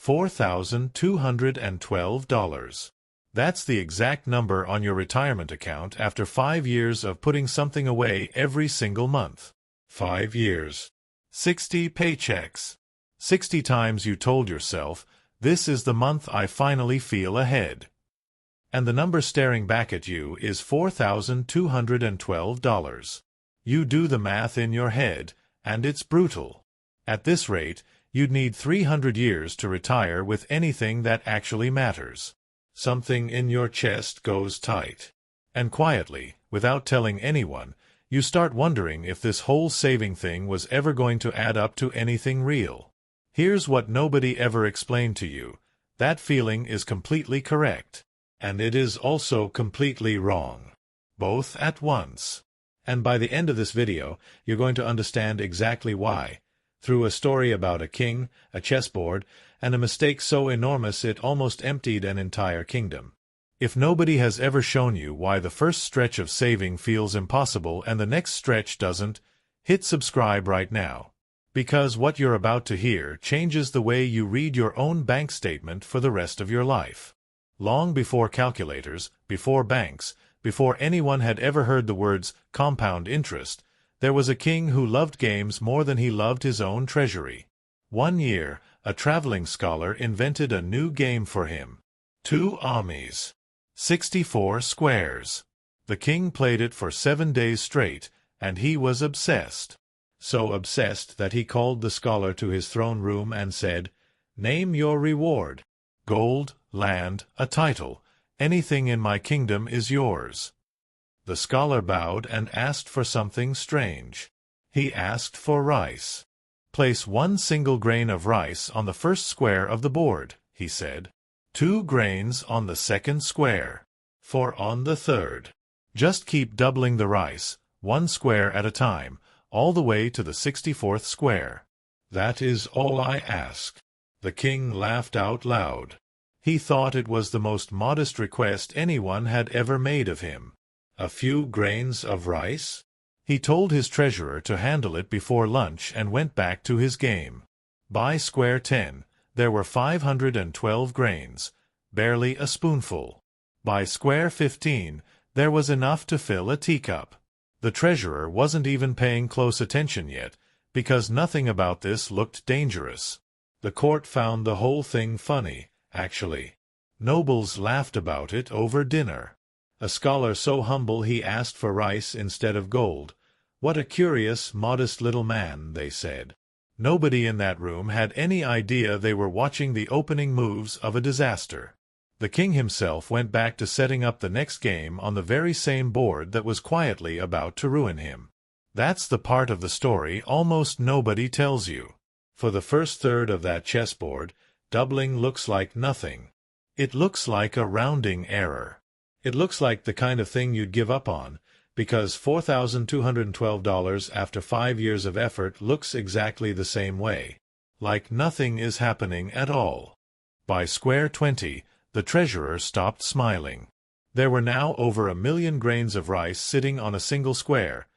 $4,212. That's the exact number on your retirement account after 5 years of putting something away every single month. 5 years. 60 paychecks. 60 times you told yourself, "This is the month I finally feel ahead." And the number staring back at you is $4,212. You do the math in your head, and it's brutal. At this rate, you'd need 300 years to retire with anything that actually matters. Something in your chest goes tight. And quietly, without telling anyone, you start wondering if this whole saving thing was ever going to add up to anything real. Here's what nobody ever explained to you. That feeling is completely correct. And it is also completely wrong. Both at once. And by the end of this video, you're going to understand exactly why. Through a story about a king, a chessboard, and a mistake so enormous it almost emptied an entire kingdom. If nobody has ever shown you why the first stretch of saving feels impossible and the next stretch doesn't, hit subscribe right now. Because what you're about to hear changes the way you read your own bank statement for the rest of your life. Long before calculators, before banks, before anyone had ever heard the words compound interest, there was a king who loved games more than he loved his own treasury. One year, a traveling scholar invented a new game for him. 2 armies. 64 squares. The king played it for 7 days straight, and he was obsessed. So obsessed that he called the scholar to his throne room and said, "Name your reward. Gold, land, a title. Anything in my kingdom is yours." The scholar bowed and asked for something strange. He asked for rice. "Place 1 single grain of rice on the first square of the board," he said. 2 grains on the second square. 4 on the third. Just keep doubling the rice, 1 square at a time, all the way to the 64th square. "That is all I ask." The king laughed out loud. He thought it was the most modest request anyone had ever made of him. A few grains of rice? He told his treasurer to handle it before lunch and went back to his game. By square 10, there were 512 grains, barely a spoonful. By square 15, there was enough to fill a teacup. The treasurer wasn't even paying close attention yet, because nothing about this looked dangerous. The court found the whole thing funny, actually. Nobles laughed about it over dinner. A scholar so humble he asked for rice instead of gold. What a curious, modest little man, they said. Nobody in that room had any idea they were watching the opening moves of a disaster. The king himself went back to setting up the next game on the very same board that was quietly about to ruin him. That's the part of the story almost nobody tells you. For the first third of that chessboard, doubling looks like nothing. It looks like a rounding error. It looks like the kind of thing you'd give up on, because $4,212 after 5 years of effort looks exactly the same way. Like nothing is happening at all. By square 20, the treasurer stopped smiling. There were now over 1 million grains of rice sitting on a single square,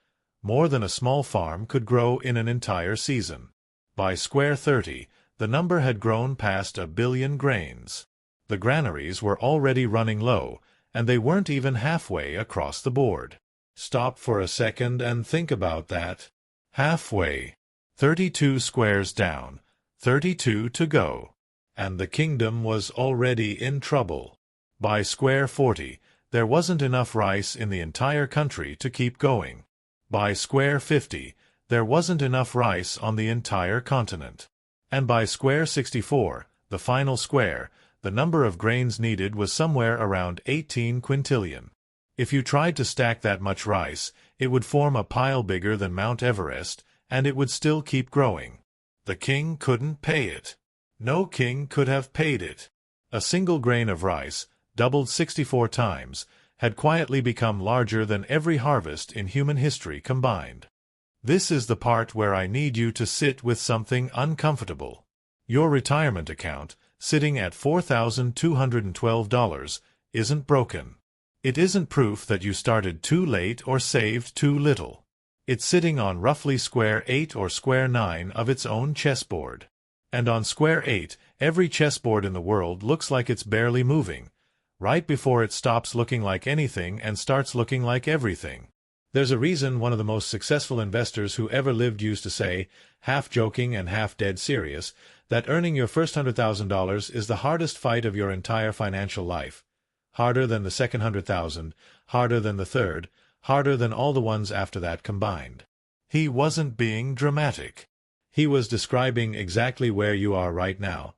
more than a small farm could grow in an entire season. By square 30, the number had grown past 1 billion grains. The granaries were already running low, and they weren't even halfway across the board. Stop for a second and think about that. Halfway. 32 squares down, 32 to go. And the kingdom was already in trouble. By square 40, there wasn't enough rice in the entire country to keep going. By square 50, there wasn't enough rice on the entire continent. And by square 64, the final square, the number of grains needed was somewhere around 18 quintillion. If you tried to stack that much rice, it would form a pile bigger than Mount Everest, and it would still keep growing. The king couldn't pay it. No king could have paid it. A single grain of rice, doubled 64 times, had quietly become larger than every harvest in human history combined. This is the part where I need you to sit with something uncomfortable. Your retirement account, sitting at $4,212, isn't broken. It isn't proof that you started too late or saved too little. It's sitting on roughly square 8 or square 9 of its own chessboard. And on square 8, every chessboard in the world looks like it's barely moving, right before it stops looking like anything and starts looking like everything. There's a reason one of the most successful investors who ever lived used to say, half joking and half dead serious, that earning your first $100,000 is the hardest fight of your entire financial life. Harder than the second 100,000, harder than the third, harder than all the ones after that combined. He wasn't being dramatic. He was describing exactly where you are right now.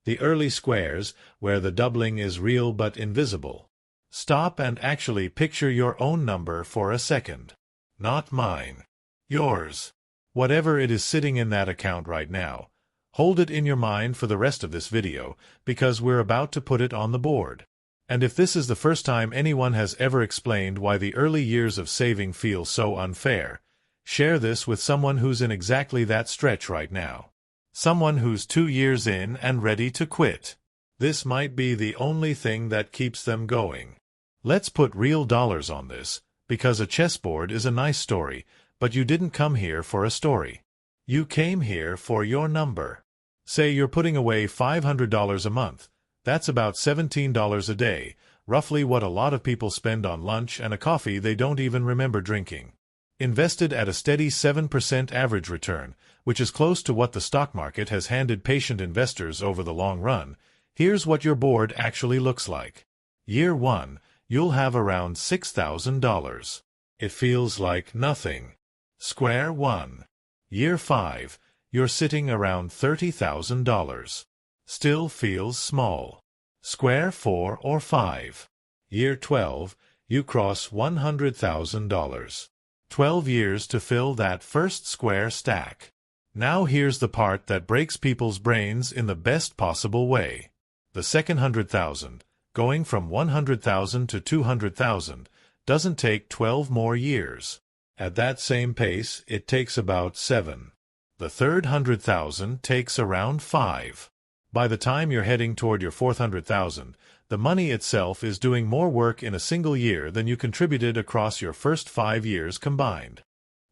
The early squares, where the doubling is real but invisible. Stop and actually picture your own number for a second. Not mine. Yours. Whatever it is sitting in that account right now, hold it in your mind for the rest of this video, because we're about to put it on the board. And if this is the first time anyone has ever explained why the early years of saving feel so unfair, share this with someone who's in exactly that stretch right now. Someone who's 2 years in and ready to quit. This might be the only thing that keeps them going. Let's put real dollars on this, because a chessboard is a nice story, but you didn't come here for a story. You came here for your number. Say you're putting away $500 a month. That's about $17 a day, roughly what a lot of people spend on lunch and a coffee they don't even remember drinking. Invested at a steady 7% average return, which is close to what the stock market has handed patient investors over the long run, here's what your board actually looks like. Year 1, you'll have around $6,000. It feels like nothing. Square 1. Year 5, you're sitting around $30,000. Still feels small. Square 4 or 5. Year 12, you cross $100,000. 12 years to fill that first square stack. Now here's the part that breaks people's brains in the best possible way. The second 100,000, going from 100,000 to 200,000, doesn't take 12 more years. At that same pace, it takes about 7. The third 100,000 takes around 5. By the time you're heading toward your fourth 100,000, the money itself is doing more work in a single year than you contributed across your first 5 years combined.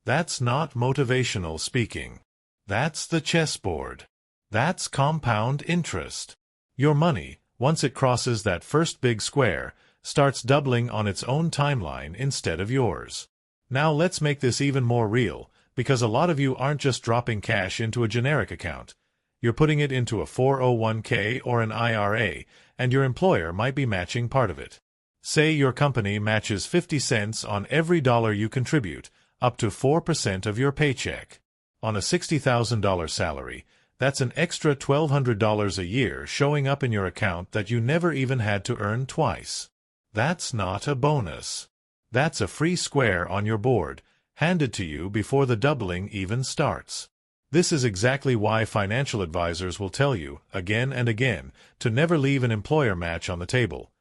That's not motivational speaking. That's the chessboard. That's compound interest. Your money, once it crosses that first big square, starts doubling on its own timeline instead of yours. Now let's make this even more real, because a lot of you aren't just dropping cash into a generic account. You're putting it into a 401k or an IRA, and your employer might be matching part of it. Say your company matches 50 cents on every dollar you contribute, up to 4% of your paycheck. On a $60,000 salary, that's an extra $1,200 a year showing up in your account that you never even had to earn twice. That's not a bonus. That's a free square on your board, handed to you before the doubling even starts. This is exactly why financial advisors will tell you, again and again, to never leave an employer match on the table.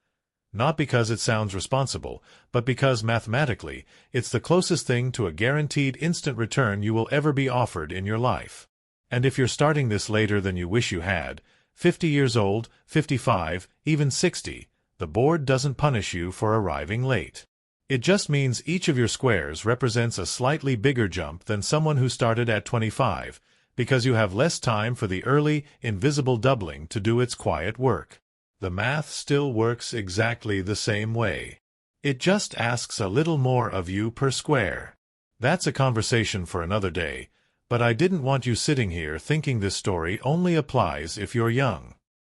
Not because it sounds responsible, but because mathematically, it's the closest thing to a guaranteed instant return you will ever be offered in your life. And if you're starting this later than you wish you had, 50 years old, 55, even 60, the board doesn't punish you for arriving late. It just means each of your squares represents a slightly bigger jump than someone who started at 25, because you have less time for the early, invisible doubling to do its quiet work. The math still works exactly the same way. It just asks a little more of you per square. That's a conversation for another day, but I didn't want you sitting here thinking this story only applies if you're young.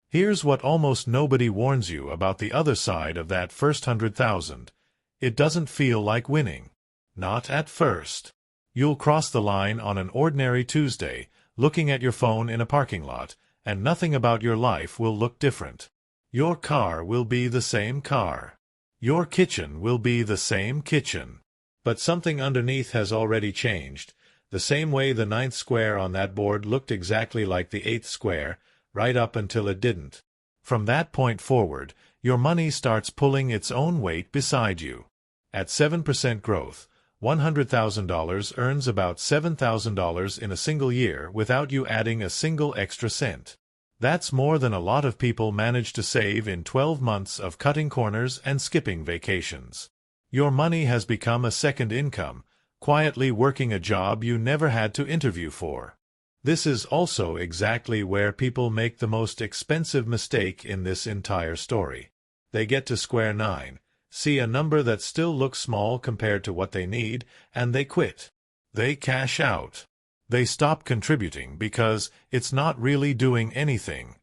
Here's what almost nobody warns you about the other side of that first 100,000. It doesn't feel like winning. Not at first. You'll cross the line on an ordinary Tuesday, looking at your phone in a parking lot, and nothing about your life will look different. Your car will be the same car. Your kitchen will be the same kitchen. But something underneath has already changed, the same way the 9th square on that board looked exactly like the 8th square, right up until it didn't. From that point forward, your money starts pulling its own weight beside you. At 7% growth, $100,000 earns about $7,000 in a single year without you adding a single extra cent. That's more than a lot of people manage to save in 12 months of cutting corners and skipping vacations. Your money has become a second income, quietly working a job you never had to interview for. This is also exactly where people make the most expensive mistake in this entire story. They get to square 9, see a number that still looks small compared to what they need, and they quit. They cash out. They stop contributing because it's not really doing anything.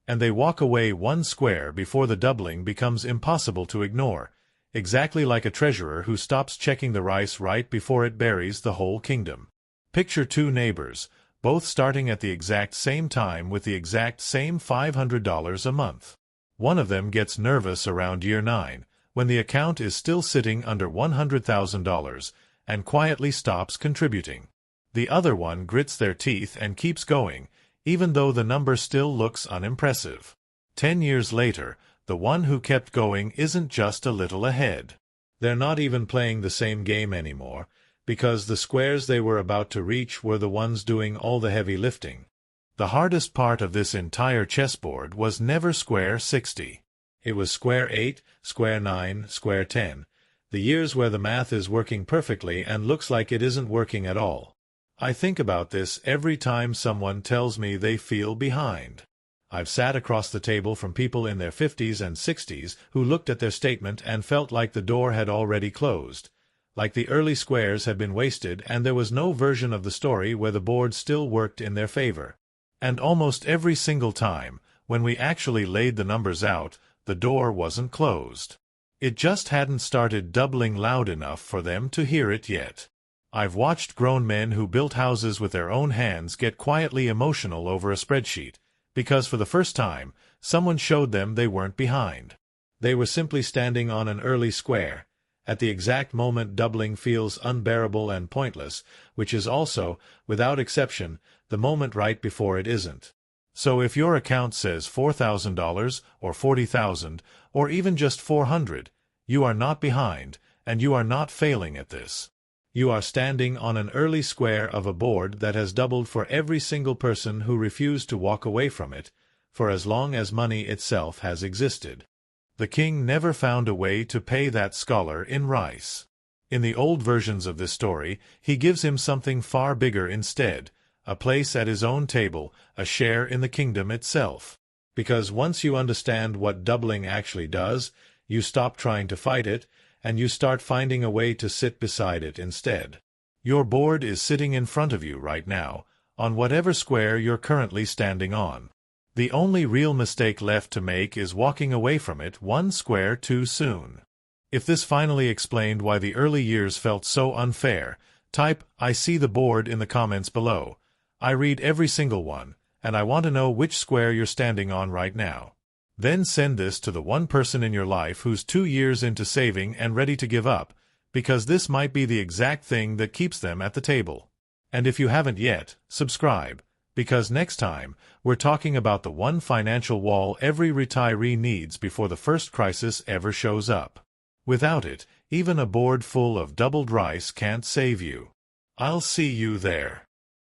And they walk away one square before the doubling becomes impossible to ignore, exactly like a treasurer who stops checking the rice right before it buries the whole kingdom. Picture two neighbors, both starting at the exact same time with the exact same $500 a month. One of them gets nervous around year 9, when the account is still sitting under $100,000, and quietly stops contributing. The other one grits their teeth and keeps going, even though the number still looks unimpressive. 10 years later, the one who kept going isn't just a little ahead. They're not even playing the same game anymore, because the squares they were about to reach were the ones doing all the heavy lifting. The hardest part of this entire chessboard was never square 60. It was square 8, square 9, square 10, the years where the math is working perfectly and looks like it isn't working at all. I think about this every time someone tells me they feel behind. I've sat across the table from people in their 50s and 60s who looked at their statement and felt like the door had already closed, like the early squares had been wasted and there was no version of the story where the board still worked in their favor. And almost every single time, when we actually laid the numbers out, the door wasn't closed. It just hadn't started doubling loud enough for them to hear it yet. I've watched grown men who built houses with their own hands get quietly emotional over a spreadsheet, because for the first time, someone showed them they weren't behind. They were simply standing on an early square, at the exact moment doubling feels unbearable and pointless, which is also, without exception, the moment right before it isn't. So if your account says $4,000 or $40,000 or even just $400, you are not behind, and you are not failing at this. You are standing on an early square of a board that has doubled for every single person who refused to walk away from it, for as long as money itself has existed. The king never found a way to pay that scholar in rice. In the old versions of this story, he gives him something far bigger instead, a place at his own table, a share in the kingdom itself. Because once you understand what doubling actually does, you stop trying to fight it, and you start finding a way to sit beside it instead. Your board is sitting in front of you right now, on whatever square you're currently standing on. The only real mistake left to make is walking away from it one square too soon. If this finally explained why the early years felt so unfair, type "I see the board" in the comments below. I read every single one, and I want to know which square you're standing on right now. Then send this to the one person in your life who's 2 years into saving and ready to give up, because this might be the exact thing that keeps them at the table. And if you haven't yet, subscribe, because next time, we're talking about the one financial wall every retiree needs before the first crisis ever shows up. Without it, even a board full of doubled rice can't save you. I'll see you there.